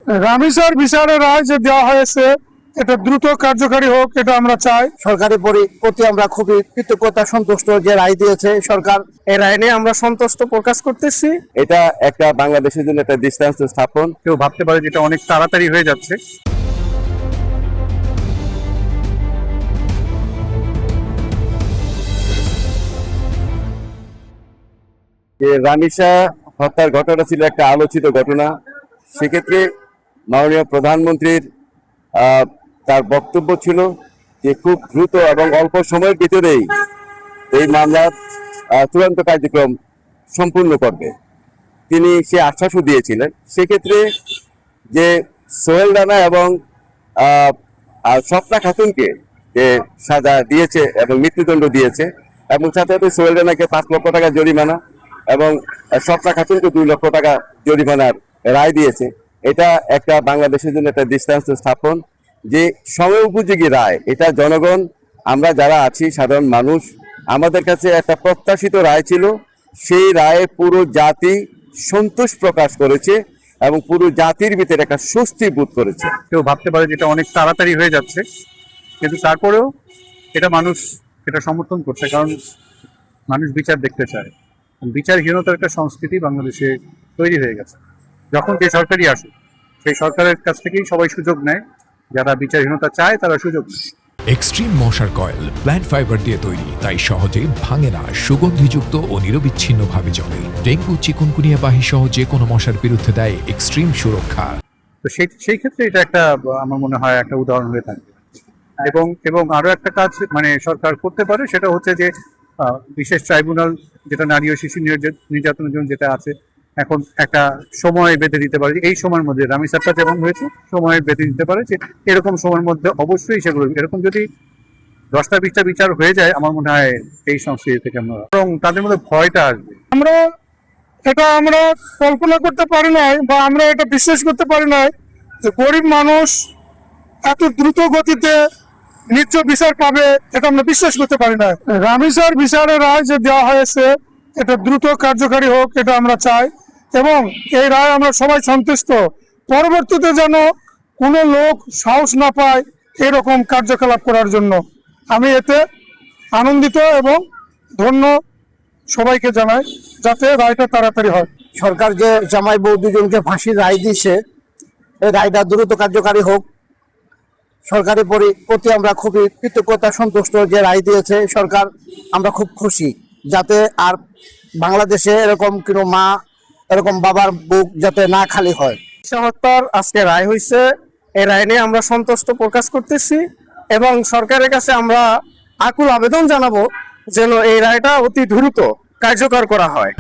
রামিসার বিচারের রায় যে দেওয়া হয়েছে এটা দ্রুত কার্যকারী হোক, এটা আমরা চাই। সরকারের প্রতি আমরা খুবই কৃতজ্ঞতা সন্তুষ্ট যে রায় দিয়েছে সরকার। এই রায় নিয়ে আমরা সন্তুষ্ট প্রকাশ করতেছি। এটা একটা বাংলাদেশের জন্য একটা দৃষ্টান্ত স্থাপন। কেউ ভাবতে পারে যেটা অনেক তাড়াতাড়ি হয়ে যাচ্ছে। যে রামিসা হত্যার ঘটনা ছিল একটা আলোচিত ঘটনা। সেক্ষেত্রে মাননীয় প্রধানমন্ত্রীর তার বক্তব্য ছিল যে খুব দ্রুত এবং অল্প সময়ের ভিতরেই এই মামলার চূড়ান্ত কার্যক্রম সম্পূর্ণ করবে। তিনি সে আশ্বাসও দিয়েছিলেন। সেক্ষেত্রে যে সোহেল রানা এবং স্বপ্না খাতুনকে যে সাজা দিয়েছে এবং মৃত্যুদণ্ড দিয়েছে, এবং সাথে সাথে সোহেল রানাকে 5 লক্ষ টাকা জরিমানা এবং স্বপ্না খাতুনকে 2 লক্ষ টাকা জরিমানার রায় দিয়েছে। এটা একটা বাংলাদেশের জন্য একটা দৃষ্টান্ত স্থাপন যে সময় উপযোগী রায়। এটা জনগণ, আমরা যারা আছি সাধারণ মানুষ, আমাদের কাছে একটা প্রত্যাশিত রায় ছিল। সেই রায়ে পুরো জাতি সন্তোষ প্রকাশ করেছে এবং পুরো জাতির ভিতরে একটা স্বস্তি বোধ করেছে। কেউ ভাবতে পারে যেটা অনেক তাড়াতাড়ি হয়ে যাচ্ছে, কিন্তু তারপরেও এটা মানুষ এটা সমর্থন করছে, কারণ মানুষ বিচার দেখতে চায়। বিচারহীনতার একটা সংস্কৃতি বাংলাদেশে তৈরি হয়ে গেছে। যখন যে সরকারই আসুক, সেই সরকারের কাছ থেকেই সবাই সুযোগ নেয়। যারা বিচারহীনতা চায় তারা সুযোগ নেয়। এক্সট্রিম মশার কয়েল প্ল্যান্ট ফাইবার দিয়ে তৈরি, তাই সহজে ভাঙে না, সুগন্ধিযুক্ত ও নিরবিচ্ছিন্নভাবে জ্বলে। ডেঙ্গু, চিকুনগুনিয়া বাহি সহ যে কোনো মশার বিরুদ্ধে দেয় এক্সট্রিম সুরক্ষা। তো সেই ক্ষেত্রে এটা একটা, আমার মনে হয় একটা উদাহরণ হয়ে থাকবে। এবং আরো একটা কাজ মানে সরকার করতে পারে, সেটা হচ্ছে যে বিশেষ ট্রাইব্যুনাল, যেটা নারী ও শিশু নির্যাতনের জন্য যেটা আছে, এখন একটা সময় বেঁধে দিতে পারে। এই সময়ের মধ্যে রামিসারটা যেমন হয়েছে, সময় বেঁধে দিতে পারে যে এরকম সময়ের মধ্যে অবশ্যই সেগুলো, এরকম যদি 10টা 20টা বিচার হয়ে যায়, আমার মনে হয় এই সংস্কৃতি থেকে আমরা, এবং তাদের মধ্যে ভয়টা আসবে। আমরা কল্পনা করতে পারি নাই, বা আমরা এটা বিশ্বাস করতে পারি নাই যে গরিব মানুষ এত দ্রুত গতিতে ন্যায্য বিচার পাবে, এটা আমরা বিশ্বাস করতে পারি না। রামিসার বিচারের রায় যে দেওয়া হয়েছে এটা দ্রুত কার্যকারী হোক, এটা আমরা চাই, এবং এই রায় আমরা সবাই সন্তুষ্ট। পরবর্তীতে যেন কোনো লোক সাহস না পায় এরকম কার্যকলাপ করার জন্য। আমি এতে আনন্দিত এবং ধন্য সবাইকে জানাই, যাতে রায়টা তাড়াতাড়ি হয়। সরকার যে জামাই বউ দুজনকে ফাঁসির রায় দিয়েছে, এই রায়টা দ্রুত কার্যকারী হোক। সরকারের প্রতি আমরা খুবই কৃতজ্ঞতা সন্তুষ্ট যে রায় দিয়েছে সরকার। আমরা খুব খুশি, যাতে আর বাংলাদেশে এরকম কোনো মা, এরকম বাবার বুক যাতে না খালি হয়। হত্যার আজকে রায় হয়েছে, এই রায় নিয়ে আমরা সন্তুষ্ট প্রকাশ করতেছি, এবং সরকারের কাছে আমরা আকুল আবেদন জানাবো যেন এই রায়টা অতি দ্রুত কার্যকর করা হয়।